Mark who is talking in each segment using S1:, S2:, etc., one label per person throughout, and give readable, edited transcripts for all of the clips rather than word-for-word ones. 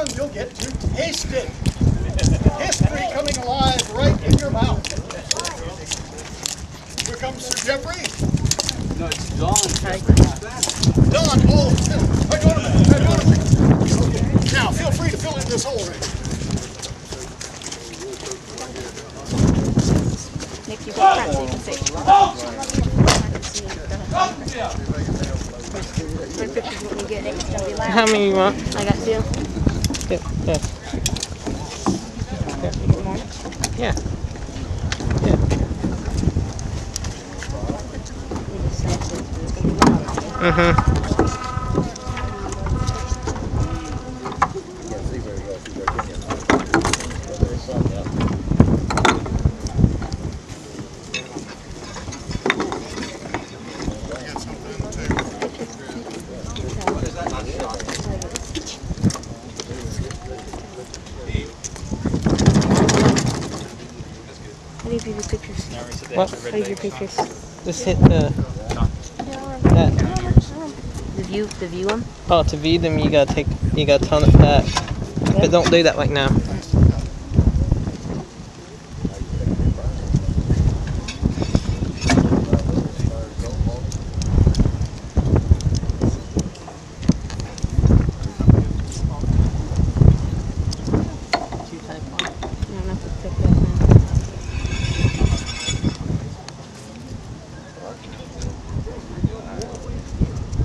S1: one, you'll get to taste it. History coming alive right in your mouth. Here comes Sir Jeffrey.
S2: No, it's Dawn.
S1: Dawn, oh, I got him. Okay. Now, feel free to fill in this hole right here.
S3: Nick, you got that so you can see.
S4: How many you want?
S3: I got 2.
S4: Yeah. Yeah.
S3: How do you view your pictures?
S4: What?
S3: How do you view your pictures?
S4: Just hit that.
S3: The view them?
S4: Oh, to view them, you gotta tone it back. But don't do that like now.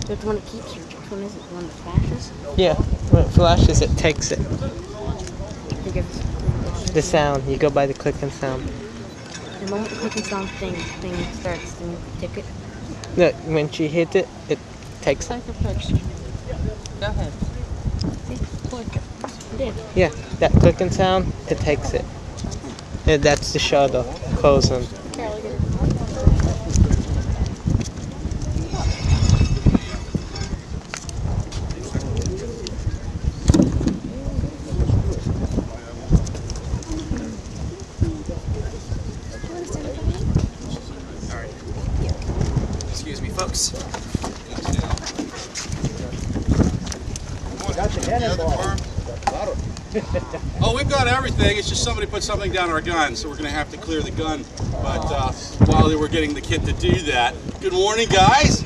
S3: Which one it keeps or which one is it? The one that flashes?
S4: Yeah, when it flashes, it takes it. The sound, you go by the clicking sound.
S3: The moment the clicking sound thing starts, then you tick it.
S4: Look, when she hits it, it takes it.
S3: Go ahead. See?
S4: Click it.
S3: I did.
S4: Yeah, that clicking sound, it takes it. And that's the shutter closing.
S2: Excuse me, folks.
S1: Got the cannonball.
S2: Oh, we've got everything. It's just somebody put something down our gun, so we're going to have to clear the gun. But while they were getting the kid to do that, good morning, guys.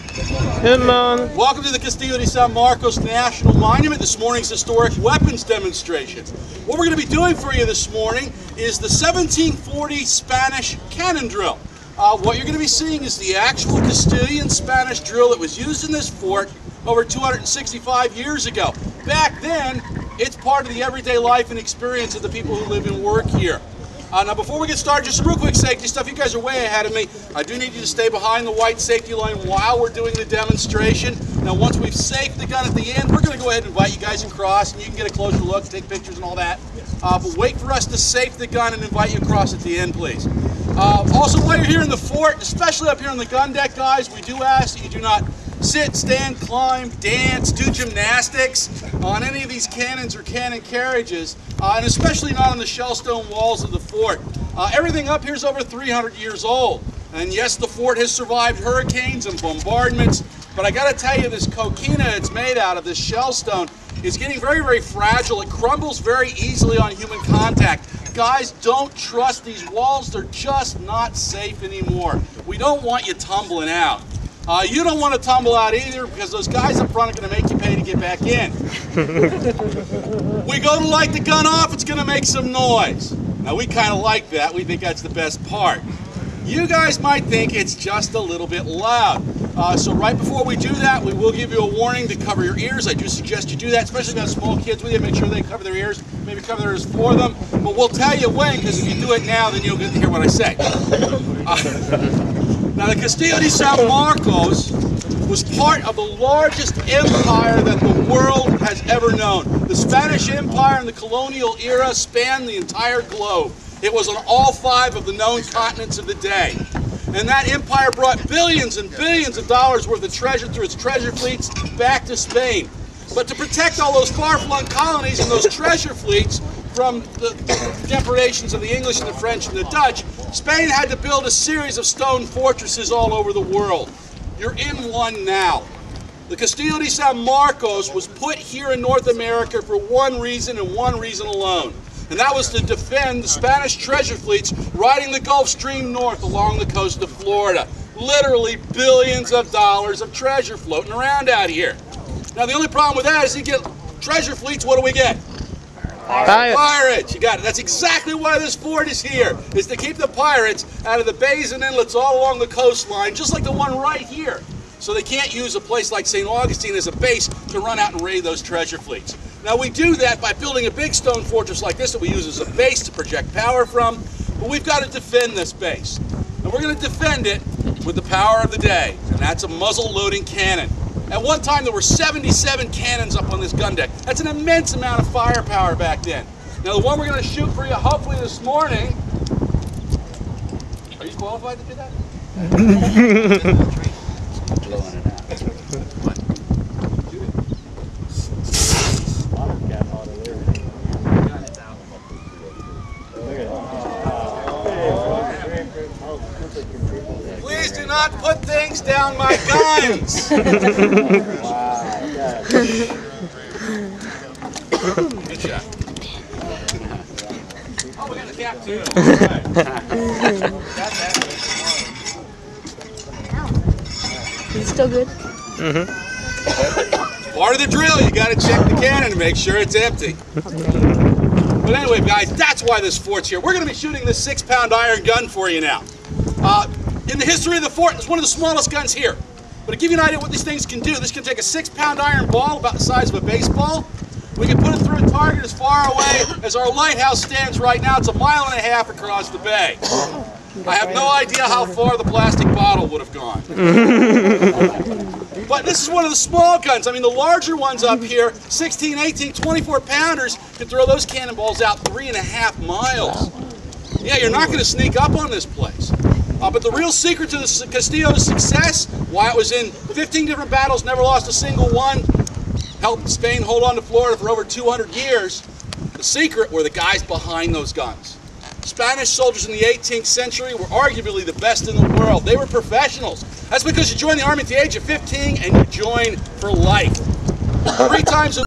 S4: Good morning.
S2: Welcome to the Castillo de San Marcos National Monument, this morning's historic weapons demonstration. What we're going to be doing for you this morning is the 1740 Spanish cannon drill. What you're going to be seeing is the actual Castilian Spanish drill that was used in this fort over 265 years ago. Back then, it's part of the everyday life and experience of the people who live and work here. Now, before we get started, just some real quick safety stuff. You guys are way ahead of me. I do need you to stay behind the white safety line while we're doing the demonstration. Now, once we've safed the gun at the end, we're going to go ahead and invite you guys across, and you can get a closer look, take pictures and all that. But wait for us to safe the gun and invite you across at the end, please. Also, while you're here in the fort, especially up here on the gun deck, guys, we do ask that you do not sit, stand, climb, dance, do gymnastics on any of these cannons or cannon carriages, and especially not on the shellstone walls of the fort. Everything up here is over 300 years old. And yes, the fort has survived hurricanes and bombardments, but I got to tell you, this coquina it's made out of, this shellstone, is getting very, very fragile. It crumbles very easily on human contact. Guys, don't trust these walls. They're just not safe anymore. We don't want you tumbling out. You don't want to tumble out either, because those guys up front are going to make you pay to get back in. We go to light the gun off, it's going to make some noise. Now, we kind of like that. We think that's the best part. You guys might think it's just a little bit loud. So right before we do that, we will give you a warning to cover your ears. I do suggest you do that, especially if you have small kids with you. Make sure they cover their ears, maybe cover their ears for them. But we'll tell you when, because if you do it now, then you'll get to hear what I say. Now, the Castillo de San Marcos was part of the largest empire that the world has ever known. The Spanish Empire in the colonial era spanned the entire globe. It was on all 5 of the known continents of the day. And that empire brought billions and billions of dollars worth of treasure through its treasure fleets back to Spain. But to protect all those far-flung colonies and those treasure fleets from the depredations of the English and the French and the Dutch, Spain had to build a series of stone fortresses all over the world. You're in one now. The Castillo de San Marcos was put here in North America for one reason and one reason alone. And that was to defend the Spanish treasure fleets riding the Gulf Stream north along the coast of Florida. Literally billions of dollars of treasure floating around out here. Now the only problem with that is you get treasure fleets, what do we get? Pirates. You got it. That's exactly why this fort is here, is to keep the pirates out of the bays and inlets all along the coastline, just like the one right here. So they can't use a place like St. Augustine as a base to run out and raid those treasure fleets. Now we do that by building a big stone fortress like this that we use as a base to project power from, but we've got to defend this base. And we're going to defend it with the power of the day, and that's a muzzle-loading cannon. At one time there were 77 cannons up on this gun deck. That's an immense amount of firepower back then. Now the one we're going to shoot for you hopefully this morning, are you qualified to do that?
S5: Blowing it out.
S2: Please do not put things down my guns. Good shot. Oh, we got the cap too.
S3: Is it still good?
S2: Part of the drill, you got to check the cannon to make sure it's empty. But anyway, guys, that's why this fort's here. We're going to be shooting this 6-pound iron gun for you now. In the history of the fort, it's one of the smallest guns here. But to give you an idea of what these things can do, this can take a 6-pound iron ball about the size of a baseball. We can put it through a target as far away as our lighthouse stands right now. It's 1.5 miles across the bay. I have no idea how far the plastic bottle would have gone. But this is one of the small guns. I mean, the larger ones up here, 16, 18, 24 pounders, can throw those cannonballs out 3.5 miles. Yeah, you're not going to sneak up on this place. But the real secret to the Castillo's success, why it was in 15 different battles, never lost a single one, helped Spain hold on to Florida for over 200 years, the secret were the guys behind those guns. Spanish soldiers in the 18th century were arguably the best in the world. They were professionals. That's because you join the army at the age of 15 and you join for life. 3 times a